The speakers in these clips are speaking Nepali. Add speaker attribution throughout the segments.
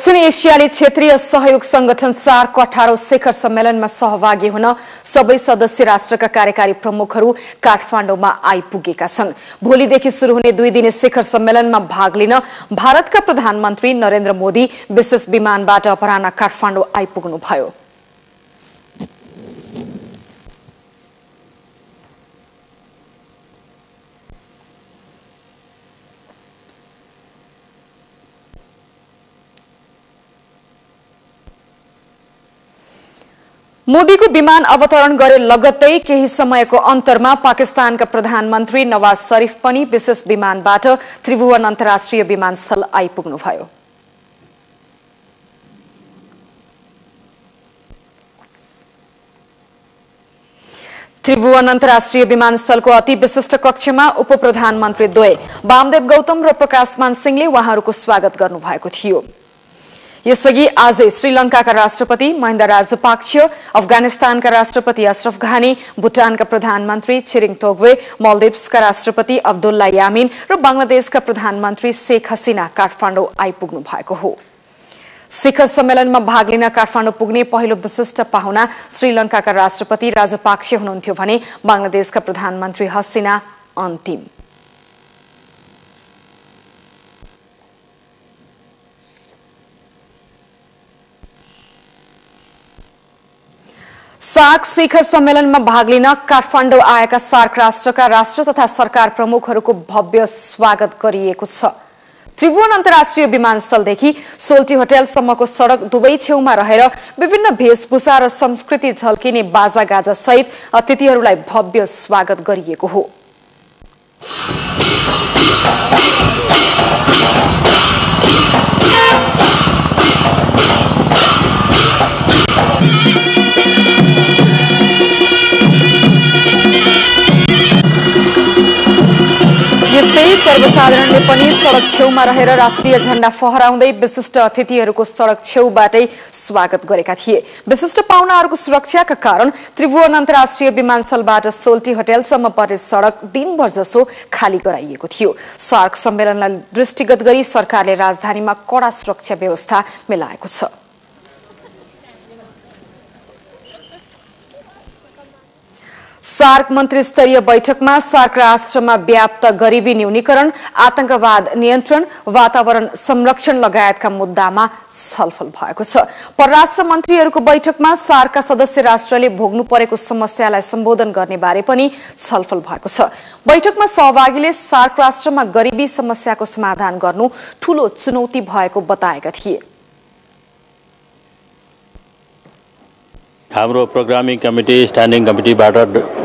Speaker 1: दक्षिण एसियाली क्षेत्रीय सहयोग संगठन सार्कको 18औं शिखर सम्मेलनमा सहभागी हुन सबै सदस्य राष्ट्रका कार्यकारी प्रमुखहरू काठमाडौँमा आइपुगेका छन्। भोलिदेखि शुरू हुने 2 दिने शिखर सम्मेलनमा भाग लिन भारतका प्रधानमन्त्री नरेन्द्र मोदी विशेष विमानबाट अपराह्न काठमाडौँ आइपुग्नुभयो। मोदीको विमान अवतरण गरे लगत्तै केही समयको अन्तरमा पाकिस्तानका प्रधानमन्त्री नवाज शरीफ पनि विशेष विमानबाट त्रिभुवन अन्तर्राष्ट्रिय विमानस्थल आइपुग्नुभयो। त्रिभुवन अन्तर्राष्ट्रिय विमानस्थलको अति विशिष्ट कक्षमा उपप्रधानमन्त्री द्वय वामदेव गौतम र प्रकाशमान सिंहले उहाँहरूको स्वागत गर्नुभएको थियो। यसअघि आजै श्रीलंकाका राष्ट्रपति महिन्दा राजपक्ष, अफगानिस्तानका राष्ट्रपति अशरफ घानी, भुटानका प्रधानमन्त्री छिरिङ तोग्वे, मालदिभ्सका राष्ट्रपति अब्दुल्ला यामिन र बंगलादेशका प्रधानमन्त्री शेख हसीना काठमाडौँ आइपुग्नु भएको हो। शिखर सम्मेलनमा भाग लिन काठमाडौँ पुग्ने पहिलो विशिष्ट पाहुना श्रीलंकाका राष्ट्रपति राजपक्ष हुनुहुन्थ्यो भने बंगलादेशका प्रधानमन्त्री हसीना अन्तिम। सार्क शिखर सम्मेलनमा भाग लिन काठमाडौँ आएका सार्क राष्ट्रका राष्ट्र तथा सरकार प्रमुखहरूको भव्य स्वागत गरिएको छ। त्रिभुवन अन्तर्राष्ट्रिय विमानस्थलदेखि सोल्टी होटलसम्मको सड़क दुवै छेउमा रहेर विभिन्न भेषभूषा र संस्कृति झल्किने बाजागाजा सहित अतिथिहरूलाई भव्य स्वागत गरिएको हो। यस्तै सर्वसाधारणले पनि सड़क छेउमा रहेर राष्ट्रिय झण्डा फहराउँदै विशिष्ट अतिथिहरूको सड़क छेउबाटै स्वागत गरेका थिए। विशिष्ट पाहुनाहरूको सुरक्षाका कारण त्रिभुवन अन्तर्राष्ट्रिय विमानस्थलबाट सोल्टी होटलसम्म पर्ने सड़क दिनभर जसो खाली गराइएको थियो। सार्क सम्मेलनलाई दृष्टिगत गरी सरकारले राजधानीमा कड़ा सुरक्षा व्यवस्था मिलाएको छ। सार्क मन्त्री स्तरीय बैठकमा सार्क राष्ट्रमा व्याप्त गरिबी न्यूनीकरण, आतंकवाद नियन्त्रण, वातावरण संरक्षण लगायतका मुद्दामा छलफल भएको छ। परराष्ट्र मन्त्रीहरूको बैठकमा सार्कका सदस्य राष्ट्रले भोग्नु परेको समस्यालाई सम्बोधन गर्ने बारे पनि छलफल भएको छ। बैठकमा सहभागीले सार्क राष्ट्रमा गरिबी समस्याको समाधान गर्नु ठूलो चुनौती भएको बताएका थिए।
Speaker 2: हाम्रो प्रोग्रामिङ कमिटी स्ट्यान्डिङ कमिटीबाट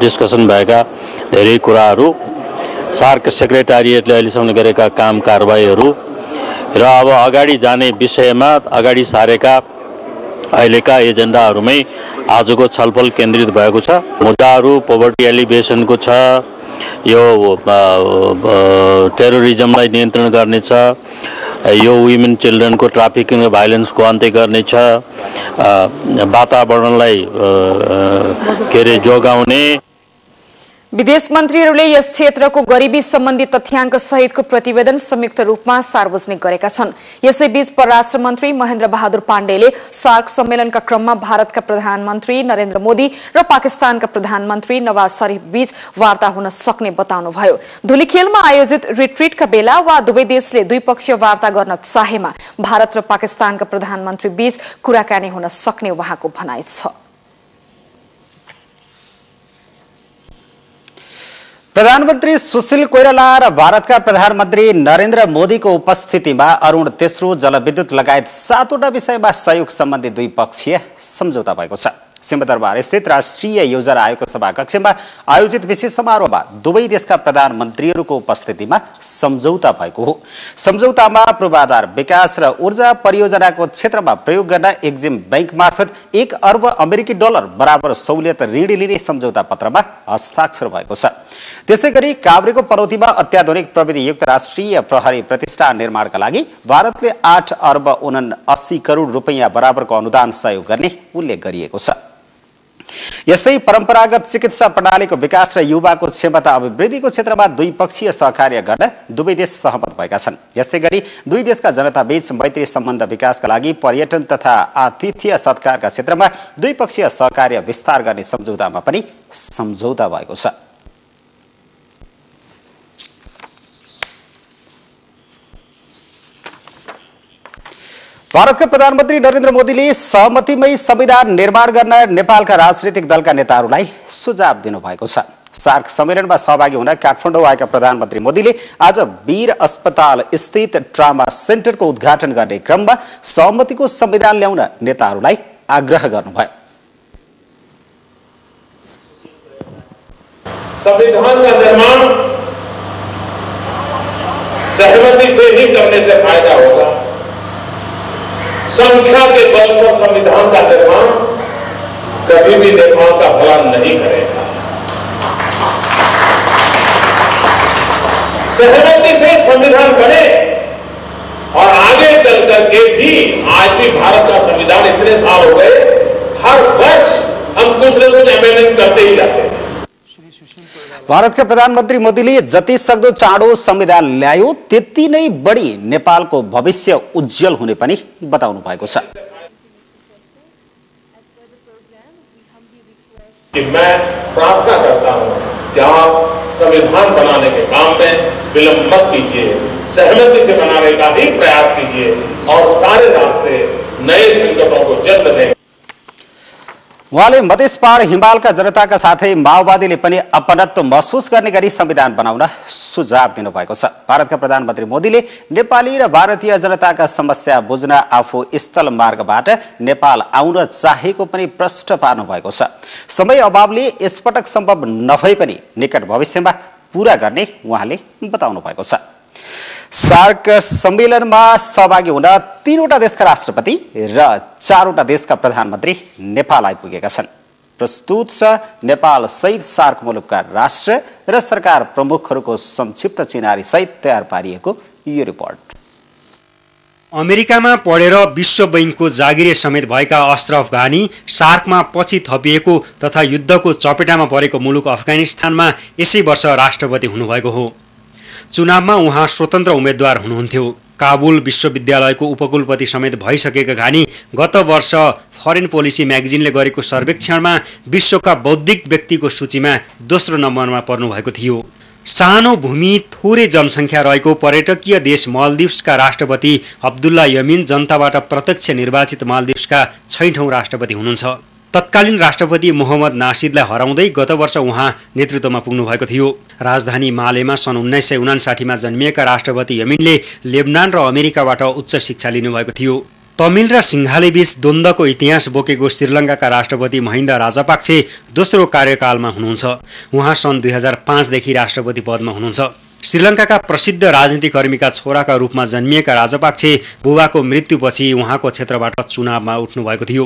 Speaker 2: डिस्कसन भएका धेरै कुराहरू, सार्क सेक्रेटारिएटले अहिलेसम्म गरेका काम कारबाहीहरू र अब अगाडि जाने विषयमा अगाडि सारेका अहिलेका एजेन्डाहरूमै आजको छलफल केन्द्रित भएको छ। मुद्दाहरू पोभर्टी एलिभेसनको छ, यो टेरोरिजमलाई नियन्त्रण गर्ने छ, यो वुमेन चिल्ड्रेनको ट्राफिकिङ र भाइलेन्सको अन्त्य गर्ने छ, वातावरणलाई जोगाउने।
Speaker 1: विदेश मन्त्रीहरूले यस क्षेत्रको गरिबी सम्बन्धी तथ्याङ्क सहितको प्रतिवेदन संयुक्त रूपमा सार्वजनिक गरेका छन्। यसैबीच परराष्ट्र मन्त्री महेन्द्र बहादुर पाण्डेले सार्क सम्मेलनका क्रममा भारतका प्रधानमन्त्री नरेन्द्र मोदी र पाकिस्तानका प्रधानमन्त्री नवाज शरीफ बीच वार्ता हुन सक्ने बताउनुभयो। धुलीखेलमा आयोजित रिट्रिटका बेला वा दुवै देशले द्विपक्षीय वार्ता गर्न चाहेमा भारत र पाकिस्तानका प्रधानमन्त्री बीच कुराकानी हुन सक्ने उहाँको भनाइ छ।
Speaker 3: प्रधानमन्त्री सुशील कोइराला र भारतका प्रधानमन्त्री नरेन्द्र मोदीको उपस्थितिमा अरुण तेस्रो जलविद्युत लगायत 7वटा विषयमा सहयोग सम्बन्धी द्विपक्षीय सम्झौता भएको छ। सिंहदरबार स्थित राष्ट्रिय योजना आयोगको सभाकक्षमा आयोजित विशेष समारोहमा दुवै देशका प्रधानमन्त्रीहरूको उपस्थितिमा सम्झौता भएको हो। सम्झौतामा पूर्वाधार विकास र ऊर्जा परियोजनाको क्षेत्रमा प्रयोग गर्न एक्जिम बैंक मार्फत 1 अर्ब अमेरिकी डलर बराबर सहुलियत ऋण लिने सम्झौता पत्रमा हस्ताक्षर भएको छ। त्यसैगरी काभ्रेको पनौतीमा अत्याधुनिक प्रविधियुक्त राष्ट्रिय प्रहरी प्रतिष्ठान निर्माणका लागि भारतले 8 अर्ब 79 करोड रुपैयाँ बराबरको अनुदान सहयोग गर्ने उल्लेख गरिएको छ। यस्तै परम्परागत चिकित्सा प्रणालीको विकास र युवाको क्षमता अभिवृद्धिको क्षेत्रमा द्विपक्षीय सहकार्य गर्न दुवै देश सहमत भएका छन्। यसै गरी दुई देशका जनताबीच मैत्री सम्बन्ध विकासका लागि पर्यटन तथा आतिथ्य सत्कारका क्षेत्रमा द्विपक्षीय सहकार्य विस्तार गर्ने सम्झौतामा पनि सम्झौता भएको छ। भारतका प्रधानमन्त्री नरेन्द्र मोदीले सहमतिमय संविधान निर्माण गर्न नेपालका राजनीतिक दलका नेताहरूलाई सुझाव दिनुभएको छ। सार्क सम्मेलनमा सहभागी हुन काठमाडौँ आएका प्रधानमन्त्री मोदीले आज वीर अस्पताल स्थित ट्रामा सेन्टरको उद्घाटन गर्ने क्रममा सहमतिको संविधान ल्याउन नेताहरूलाई आग्रह गर्नुभयो।
Speaker 4: संविधान का निर्माण सहमति से ही करने से फायदा होगा। संख्या के बल पर संविधान का निर्माण कभी भी नेपाल का भला नहीं करेगा। सहमति से संविधान बने और आगे चल करके भी आज भी भारत का संविधान इतने साल हो गए, हर वर्ष हम कुछ न कुछ अमेंडमेंट करते ही जाते हैं।
Speaker 3: भारतका प्रधानमन्त्री मोदीले जति सक्दो चाँडो संविधान ल्यायो त्यति नै बढी नेपालको भविष्य उज्जवल हुने पनि बताउनु भएको छ।
Speaker 4: मैं प्रार्थना करता हूं कि आप संविधान बनाने के काम में विलंब मत कीजिए, सहमति से बनाने का ही प्रयास कीजिए और सारे रास्ते नए संकटों को जन्म दें।
Speaker 3: उहाँले मधेस पहाड हिमालका जनताका साथै माओवादीले पनि अपनत्व महसुस गर्ने गरी संविधान बनाउन सुझाव दिनुभएको छ। भारतका प्रधानमन्त्री मोदीले नेपाली र भारतीय जनताका समस्या बुझ्न आफू स्थल मार्गबाट नेपाल आउन चाहेको पनि प्रश्न पार्नु भएको छ। समय अभावले यसपटक सम्भव नभए पनि निकट भविष्यमा पूरा गर्ने उहाँले बताउनु भएको छ। सार्क सम्मेलनमा सहभागी हुन 3वटा देशका राष्ट्रपति र 4वटा देशका प्रधानमन्त्री नेपाल आइपुगेका छन्। प्रस्तुत छ नेपाल सहित सार्क मुलुकका राष्ट्र र सरकार प्रमुखहरूको संक्षिप्त चिनारी सहित तयार पारिएको यो रिपोर्ट।
Speaker 5: अमेरिकामा पढेर विश्व बैंकको जागिरे समेत भएका अशरफ घानी सार्कमा पछि थपिएको तथा युद्धको चपेटामा परेको मुलुक अफगानिस्तानमा यसै वर्ष राष्ट्रपति हुनुभएको हो। चुनावमा उहाँ स्वतन्त्र उम्मेद्वार हुनुहुन्थ्यो। काबुल विश्वविद्यालयको उपकुलपति समेत भइसकेका घानी गत वर्ष फरेन पोलिसी म्यागजिनले गरेको सर्वेक्षणमा विश्वका बौद्धिक व्यक्तिको सूचीमा दोस्रो नम्बरमा पर्नुभएको थियो। सानो भूमि थोरै जनसङ्ख्या रहेको पर्यटकीय देश मालदिभ्सका राष्ट्रपति अब्दुल्ला यमिन जनताबाट प्रत्यक्ष निर्वाचित मालदिभ्सका 6औं राष्ट्रपति हुनुहुन्छ। तत्कालीन राष्ट्रपति मोहम्मद नासिदलाई हराउँदै गत वर्ष उहाँ नेतृत्वमा पुग्नुभएको थियो। राजधानी मालेमा सन् 1959मा जन्मिएका राष्ट्रपति यमिनले लेबनान र अमेरिकाबाट उच्च शिक्षा लिनुभएको थियो। तमिल र सिंघाली बीच द्वन्द्वको इतिहास बोकेको श्रीलङ्काका राष्ट्रपति महिन्दा राजापाक्से दोस्रो कार्यकालमा हुनुहुन्छ। उहाँ सन् 2005 देखि राष्ट्रपति पदमा हुनुहुन्छ। श्रीलङ्काका प्रसिद्ध राजनीतिकर्मीका छोराका रूपमा जन्मिएका राजापाक्से बुबाको मृत्युपछि उहाँको क्षेत्रबाट चुनावमा उठ्नुभएको थियो।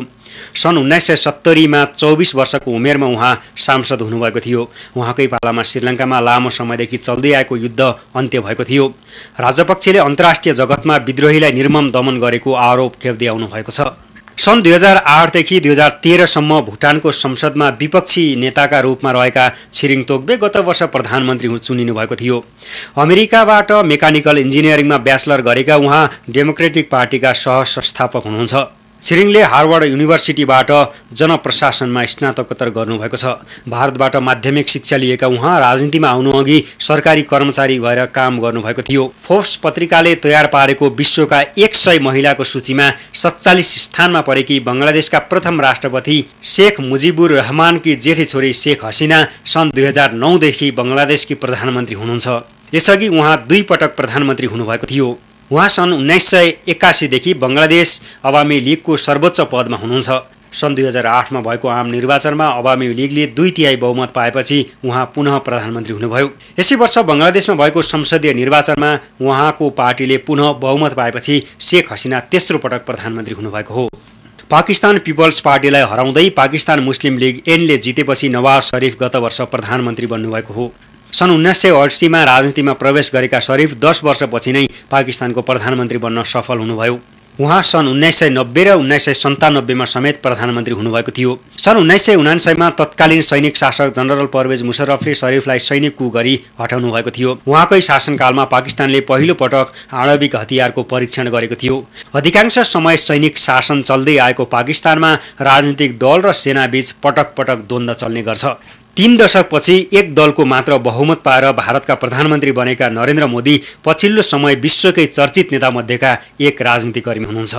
Speaker 5: सन् 1970मा 24 वर्षको उमेरमा उहाँ सांसद हुनुभएको थियो। उहाँकै पालामा श्रीलङ्कामा लामो समयदेखि चल्दै आएको युद्ध अन्त्य भएको थियो। राजापक्षले अन्तर्राष्ट्रिय जगतमा विद्रोहीलाई निर्मम दमन गरेको आरोप खेप्दै आउनु भएको छ। सन् 2008 देखि 2013 सम्म भुटानको संसदमा विपक्षी नेताका रूपमा रहेका छिरिङ तोग्बे गत वर्ष प्रधानमन्त्री चुनिनु भएको थियो। अमेरिकाबाट मेकानिकल इन्जिनियरिङमा ब्याचलर गरेका उहाँ डेमोक्रेटिक पार्टीका सह-संस्थापक हुनुहुन्छ। छिरिङले हार्वर्ड युनिभर्सिटीबाट जनप्रशासनमा स्नातकोत्तर गर्नुभएको छ। भारतबाट माध्यमिक शिक्षा लिएका उहाँ राजनीतिमा आउनुअघि सरकारी कर्मचारी भएर काम गर्नुभएको थियो। फोर्ब्स पत्रिकाले तयार पारेको विश्वका 100 महिलाको सूचीमा 47 स्थानमा परेकी बङ्गलादेशका प्रथम राष्ट्रपति शेख मुजिबुर रहमानकी जेठी छोरी शेख हसिना सन् 2009 देखि बङ्गलादेशकी प्रधानमन्त्री हुनुहुन्छ। यसअघि उहाँ 2 पटक प्रधानमन्त्री हुनुभएको थियो। उहाँ सन् 1981 देखि बङ्गलादेश अवामी लीगको सर्वोच्च पदमा हुनुहुन्छ। सन् 2008मा भएको आम निर्वाचनमा अवामी लीगले 2/3 बहुमत पाएपछि उहाँ पुनः प्रधानमन्त्री हुनुभयो। यसै वर्ष बङ्गलादेशमा भएको संसदीय निर्वाचनमा उहाँको पार्टीले पुनः बहुमत पाएपछि शेख हसिना तेस्रो पटक प्रधानमन्त्री हुनुभएको हो। पाकिस्तान पिपल्स पार्टीलाई हराउँदै पाकिस्तान मुस्लिम लीग एनले जितेपछि नवाज शरीफ गत वर्ष प्रधानमन्त्री बन्नुभएको हो। सन् 1980मा राजनीतिमा प्रवेश गरेका शरीफ 10 वर्षपछि नै पाकिस्तानको प्रधानमन्त्री बन्न सफल हुनुभयो। उहाँ सन् 1990 र 1997 मा समेत प्रधानमन्त्री हुनुभएको थियो। सन् 1999 मा तत्कालीन सैनिक शासक जनरल परवेज मुशर्रफले शरीफलाई सैनिक कू गरी हटाउनु भएको थियो। उहाँकै शासनकालमा पाकिस्तानले पहिलो पटक आणविक हतियारको परीक्षण गरेको थियो। अधिकांश समय सैनिक शासन चल्दै आएको पाकिस्तानमा राजनीतिक दल र सेनाबीच पटक पटक द्वन्द्व चल्ने गर्छ। 3 दशकपछि एक दलको मात्र बहुमत पाएर भारतका प्रधानमन्त्री बनेका नरेन्द्र मोदी पछिल्लो समय विश्वकै चर्चित नेतामध्येका एक राजनीतिक कर्मी हुनुहुन्छ।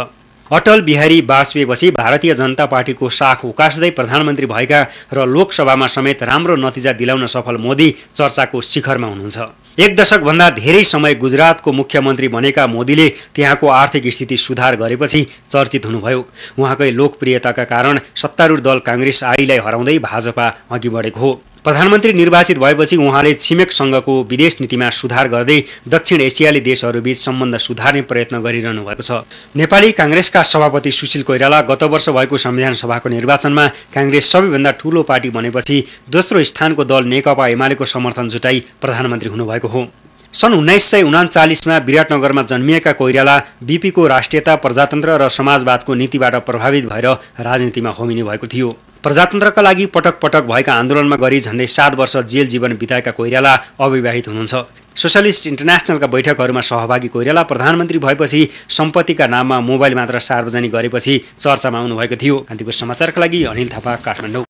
Speaker 5: अटल बिहारी वाजपेयीपछि भारतीय जनता पार्टीको शाख उकास्दै प्रधानमन्त्री भएका र लोकसभामा समेत राम्रो नतिजा दिलाउन सफल मोदी चर्चाको शिखरमा हुनुहुन्छ। 1 दशकभन्दा धेरै समय गुजरातको मुख्यमन्त्री बनेका मोदीले त्यहाँको आर्थिक स्थिति सुधार गरेपछि चर्चित हुनुभयो। उहाँकै लोकप्रियताका कारण सत्तारूढ दल काङ्ग्रेस आईलाई हराउँदै भाजपा अघि बढेको हो। प्रधानमन्त्री निर्वाचित भएपछि उहाँले छिमेकसँगको विदेश नीतिमा सुधार गर्दै दक्षिण एसियाली देशहरूबीच सम्बन्ध सुधार्ने प्रयत्न गरिरहनु भएको छ। नेपाली काङ्ग्रेसका सभापति सुशील कोइराला गत वर्ष भएको संविधान सभाको निर्वाचनमा काङ्ग्रेस सबैभन्दा ठूलो पार्टी बनेपछि दोस्रो स्थानको दल नेकपा एमालेको समर्थन जुटाई प्रधानमन्त्री हुनुभएको हो। सन् 1939 मा विराटनगरमा जन्मिएका कोइराला बीपीको राष्ट्रियता, प्रजातन्त्र र समाजवादको नीतिबाट प्रभावित भएर राजनीतिमा होमिनु भएको थियो। प्रजातन्त्रका लागि पटक पटक भएका आन्दोलनमा गरी झन्डै 7 वर्ष जेल जीवन बिताएका कोइराला अविवाहित हुनुहुन्छ। सोशलिस्ट इन्टरनेसनलका बैठकहरूमा सहभागी कोइराला प्रधानमन्त्री भएपछि सम्पत्तिका नाममा मोबाइल मात्र सार्वजनिक गरेपछि चर्चामा आउनुभएको थियो। कान्तिपुर समाचारका लागि अनिल थापा, काठमाडौँ।